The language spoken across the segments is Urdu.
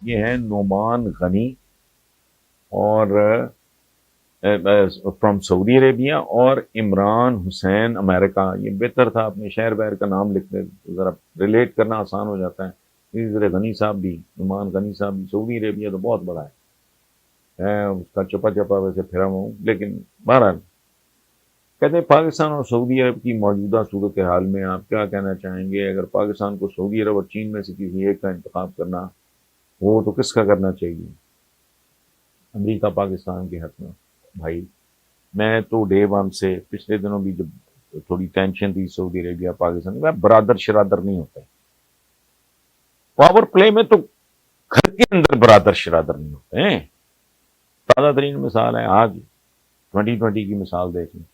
یہ ہیں نعمان غنی اور فرام سعودی عربیہ، اور عمران حسین امریکہ۔ یہ بہتر تھا اپنے شہر بہر کا نام لکھتے، ذرا ریلیٹ کرنا آسان ہو جاتا ہے۔ اسی طرح غنی صاحب بھی، نعمان غنی صاحب بھی، سعودی عربیہ تو بہت بڑا ہے، میں اس کا چپا چپا ویسے پھرا ہوا ہوں، لیکن بہرحال کہتے ہیں پاکستان اور سعودی عرب کی موجودہ صورتحال میں آپ کیا کہنا چاہیں گے؟ اگر پاکستان کو سعودی عرب اور چین میں سے کسی ایک کا انتخاب کرنا ہو تو کس کا کرنا چاہیے؟ امریکہ پاکستان کے حق میں بھائی، میں تو ڈے ون سے، پچھلے دنوں بھی جب تھوڑی ٹینشن تھی سعودی عربیہ پاکستان میں، برادر شرادر نہیں ہوتے پاور پلے میں، تو گھر کے اندر برادر شرادر نہیں ہوتے ہیں۔ تازہ ترین مثال ہے آج 2020 کی مثال دیکھ لیں،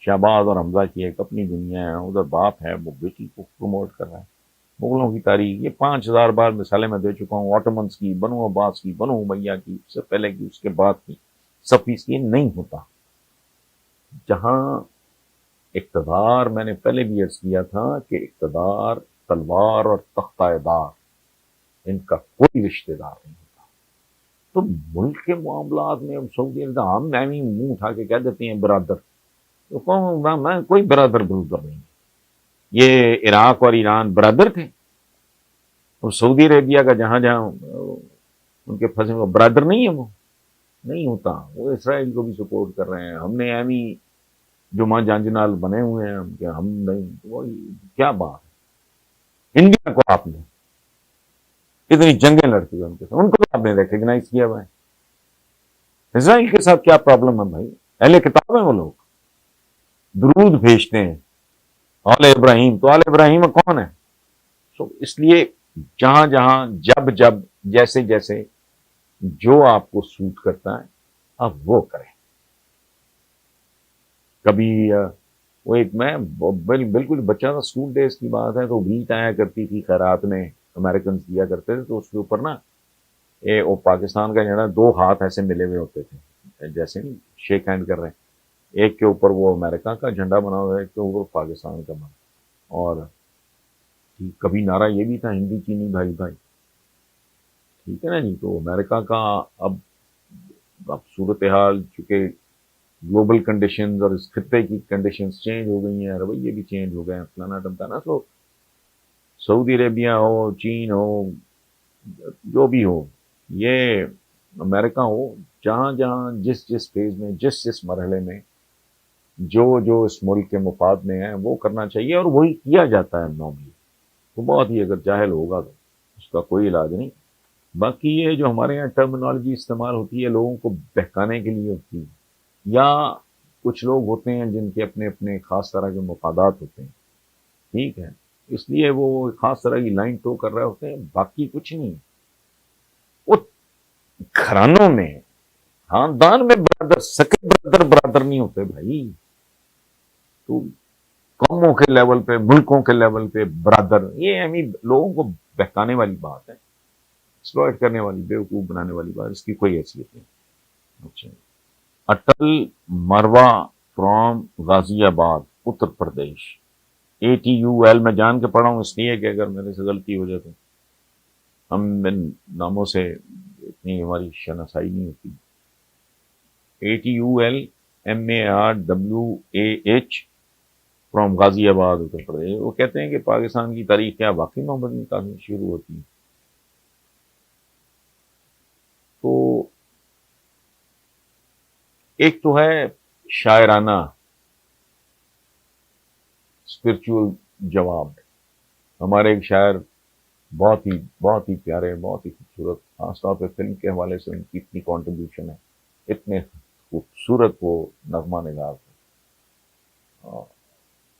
شہباز اور حمزہ کی ایک اپنی دنیا ہے، ادھر باپ ہے وہ بیٹی کو پروموٹ کر رہا ہے، مغلوں کی تاریخ، یہ 5000 بار مثالیں میں دے چکا ہوں، آٹومنس کی، بنو عباس کی، بنو امیہ کی، اس سے پہلے کی، اس کے بعد کی، صفوی کی۔ نہیں ہوتا جہاں اقتدار، میں نے پہلے بھی عرض کیا تھا کہ اقتدار تلوار اور تختہ دار، ان کا کوئی رشتہ دار نہیں ہوتا۔ تو ملک کے معاملات میں اب سعودی عرب، ہم میں بھی منہ اٹھا کے کہہ دیتے ہیں برادر، تو کون، میں کوئی برادر برادر نہیں۔ یہ عراق اور ایران برادر تھے، اور سعودی عربیہ کا جہاں جہاں ان کے پھنسے ہوئے برادر نہیں ہے، وہ نہیں ہوتا۔ وہ اسرائیل کو بھی سپورٹ کر رہے ہیں، ہم نے ایمی جو ماں جانجنال بنے ہوئے ہیں ہم، کہ ہم نہیں، وہ کیا بات ہے؟ انڈیا کو آپ نے اتنی جنگیں لڑتی ہیں ان کے ساتھ، ان کو آپ نے ریکگنائز کیا ہوا ہے۔ اسرائیل کے ساتھ کیا پرابلم ہے بھائی؟ اہل کتاب ہیں وہ لوگ، درود بھیجتے ہیں آل ابراہیم، تو آل ابراہیم کون ہے؟ تو اس لیے جہاں جہاں، جب جب، جیسے جیسے جو آپ کو سوٹ کرتا ہے آپ وہ کریں۔ کبھی وہ ایک، میں بالکل بچہ تھا، اسکول ڈیز کی بات ہے، تو بھیٹ آیا کرتی تھی خیرات میں، امریکنز دیا کرتے تھے، تو اس کے اوپر نا وہ پاکستان کا جھنڈا، دو ہاتھ ایسے ملے ہوئے ہوتے تھے، جیسے شیک ہینڈ کر رہے ہیں، ایک کے اوپر وہ امریکہ کا جھنڈا بنا ہوا ہے، ایک کے اوپر پاکستان کا بنا، اور کبھی نعرہ یہ بھی تھا، ہندی چینی بھائی بھائی، ٹھیک ہے نا جی۔ تو امریکہ کا اب صورتحال، چونکہ گلوبل کنڈیشنز اور اس خطے کی کنڈیشنز چینج ہو گئی ہیں، رویے بھی چینج ہو گئے ہیں، فلانا ٹمکانا، تو سعودی عربیہ ہو، چین ہو، جو بھی ہو، یہ امریکہ ہو، جہاں جہاں جس جس فیز میں، جس جس مرحلے میں جو جو اس ملک کے مفاد میں ہے وہ کرنا چاہیے، اور وہی کیا جاتا ہے نارملی۔ وہ بہت ہی، اگر جاہل ہوگا تو اس کا کوئی علاج نہیں۔ باقی یہ جو ہمارے یہاں ٹرمینالوجی استعمال ہوتی ہے لوگوں کو بہکانے کے لیے ہوتی ہے، یا کچھ لوگ ہوتے ہیں جن کے اپنے اپنے خاص طرح کے مفادات ہوتے ہیں، ٹھیک ہے، اس لیے وہ خاص طرح کی لائن ٹو کر رہے ہوتے ہیں، باقی کچھ نہیں۔ وہ گھرانوں میں، خاندان میں برادر، سکے برادر برادر نہیں ہوتے بھائی، تو قوموں کے لیول پہ، ملکوں کے لیول پہ برادر، یہ لوگوں کو بہکانے والی بات ہے، ایکسپلائٹ کرنے والی، بیوقوف بنانے والی بات، اس کی کوئی حیثیت نہیں۔ اچھا، اٹل مروا فرام غازی آباد اتر پردیش، ATUL میں جان کے پڑھا ہوں اس لیے کہ اگر میرے سے غلطی ہو جائے تو، ہم ناموں سے اتنی ہماری شناسائی نہیں ہوتی۔ ATUL MARWAH فرام غازی آباد اتر پردیش۔ وہ کہتے ہیں کہ پاکستان کی تاریخ کیا واقعی محمد بن قاسم شروع ہوتی ہے؟ تو ایک تو ہے شاعرانہ اسپرچول جواب، ہمارے ایک شاعر بہت ہی پیارے، بہت ہی خوبصورت، خاص طور پہ فلم کے حوالے سے ان کی اتنی کنٹریبیوشن ہے، اتنے خوبصورت وہ نغمہ نگار تھے۔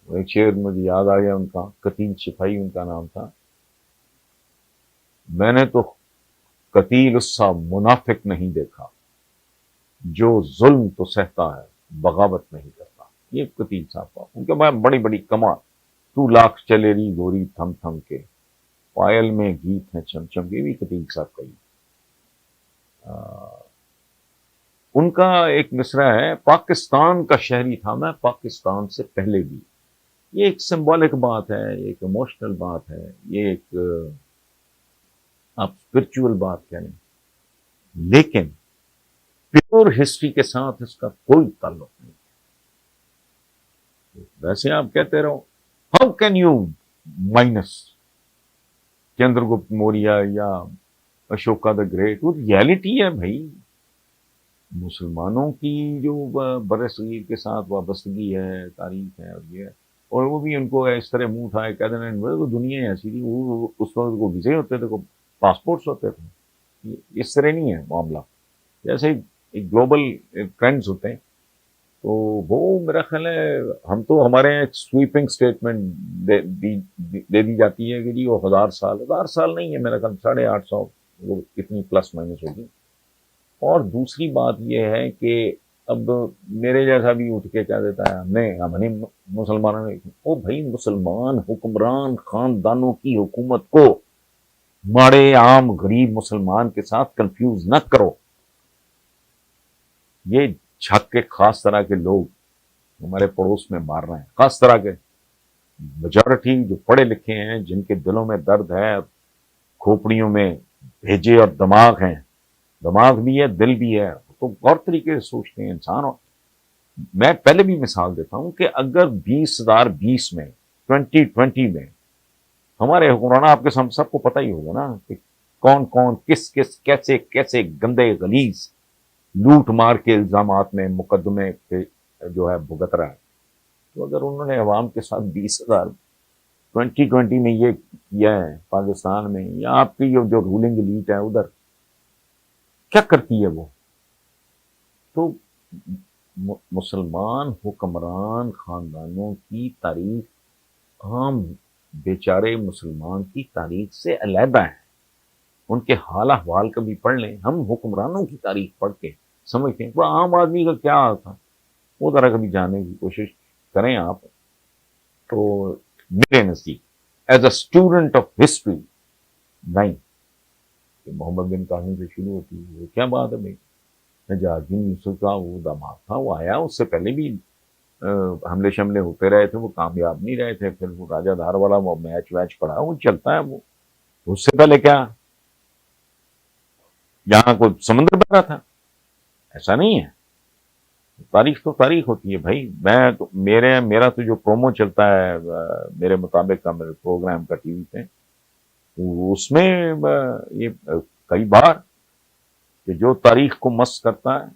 ایک شعر مجھے یاد آ گیا ان کا، قتیل سپاہی ان کا نام تھا، میں نے تو قتیل اس سا منافق نہیں دیکھا، جو ظلم تو سہتا ہے بغاوت نہیں کرتا۔ یہ قتیل صاحب کا، ان کے بعد بڑی بڑی کمال، تو لاکھ چلے ری گوری تھم تھم کے، پائل میں گیت ہے چم چم، یہ بھی قتیل صاحب کا ہی۔ ان کا ایک مصرع ہے، پاکستان کا شہری تھا میں پاکستان سے پہلے بھی۔ یہ ایک سمبولک بات ہے، ایک ایموشنل بات ہے، یہ ایک آپ اسپرچول بات کہہ لیں، لیکن پیور ہسٹری کے ساتھ اس کا کوئی تعلق نہیں. ویسے آپ کہتے رہو how can you minus Chandragupta Maurya یا اشوکا دا گریٹ. وہ ریالٹی ہے بھائی. مسلمانوں کی جو بر صغیر کے ساتھ وابستگی ہے، تاریخ ہے، اور یہ ہے، اور وہ بھی ان کو اس طرح منہ اٹھائے کہہ دینا وہ دنیا ایسی تھی. وہ اس وقت کو ویزے ہوتے تھے، کو پاسپورٹس ہوتے تھے. اس طرح نہیں ہے معاملہ. جیسے ایک گلوبل ٹرینڈز ہوتے ہیں، تو وہ میرا خیال ہے ہم تو ہمارے یہاں ایک سویپنگ اسٹیٹمنٹ دے دی جاتی ہے کہ جی وہ 1000 سال نہیں ہے، میرا خیال 850 وہ کتنی پلس مائنس ہوگی. اور دوسری بات یہ ہے کہ اب میرے جیسا بھی اٹھ کے کہہ دیتا ہے ہم نے مسلمانوں نے. او بھائی، مسلمان حکمران خاندانوں کی حکومت کو ماڑے عام غریب مسلمان کے ساتھ کنفیوز نہ کرو. یہ چھک کے خاص طرح کے لوگ ہمارے پڑوس میں مار رہے ہیں، خاص طرح کے. میجورٹی جو پڑھے لکھے ہیں، جن کے دلوں میں درد ہے، کھوپڑیوں میں بھیجے اور دماغ ہیں، دماغ بھی ہے دل بھی ہے، تو غور طریقے سے سوچتے ہیں انسان. اور میں پہلے بھی مثال دیتا ہوں کہ اگر 2020 میں 2020 میں ہمارے حکمران، آپ کے سب کو پتہ ہی ہوگا نا کہ کون کون کس کیسے کیسے گندے غلیظ لوٹ مار کے الزامات میں مقدمے جو ہے بھگت رہا ہے. تو اگر انہوں نے عوام کے ساتھ 20,000 2020 میں یہ کیا ہے پاکستان میں، یا آپ کی جو رولنگ ایلیٹ ہے ادھر کیا کرتی ہے وہ. تو مسلمان حکمران خاندانوں کی تاریخ عام بیچارے مسلمان کی تاریخ سے علیحدہ ہے. ان کے حال احوال کبھی پڑھ لیں. ہم حکمرانوں کی تاریخ پڑھ کے سمجھتے ہیں وہ عام آدمی کا کیا تھا، وہ ذرا کبھی جاننے کی کوشش کریں آپ. تو میرے نزدیک as a student of history نہیں کہ محمد بن قاسم سے شروع ہوتی ہے. وہ کیا بات ہے بھائی، حجاج بن یوسف کا وہ داماد تھا، وہ آیا، اس سے پہلے بھی حملے شملے ہوتے رہے تھے، وہ کامیاب نہیں رہے تھے. پھر وہ راجہ دھار والا وہ میچ ویچ پڑا، وہ چلتا ہے. وہ اس سے پہلے کیا یہاں کوئی سمندر بہ رہا تھا؟ ایسا نہیں ہے. تاریخ تو تاریخ ہوتی ہے بھائی. میں تو میرا تو جو پرومو چلتا ہے میرے مطابق کا میرے پروگرام کا ٹی وی پہ، اس میں یہ کئی بار کہ جو تاریخ کو مس کرتا ہے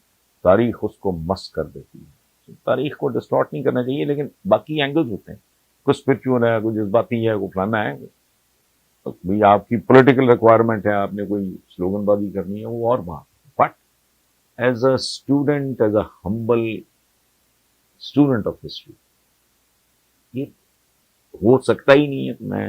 تاریخ اس کو مس کر دیتی ہے. تاریخ کو ڈسٹارٹ نہیں کرنا چاہیے، لیکن باقی اینگلز ہوتے ہیں. کچھ اسپرچول ہے، کوئی جذباتی ہے، کوئی فلانا ہے. بھی آپ کی پولیٹیکل ریکوائرمنٹ ہے، آپ نے کوئی سلوگن بازی کرنی ہے، وہ اور بات. But as a student, as a humble student of history, یہ ہو سکتا ہی نہیں ہے. میں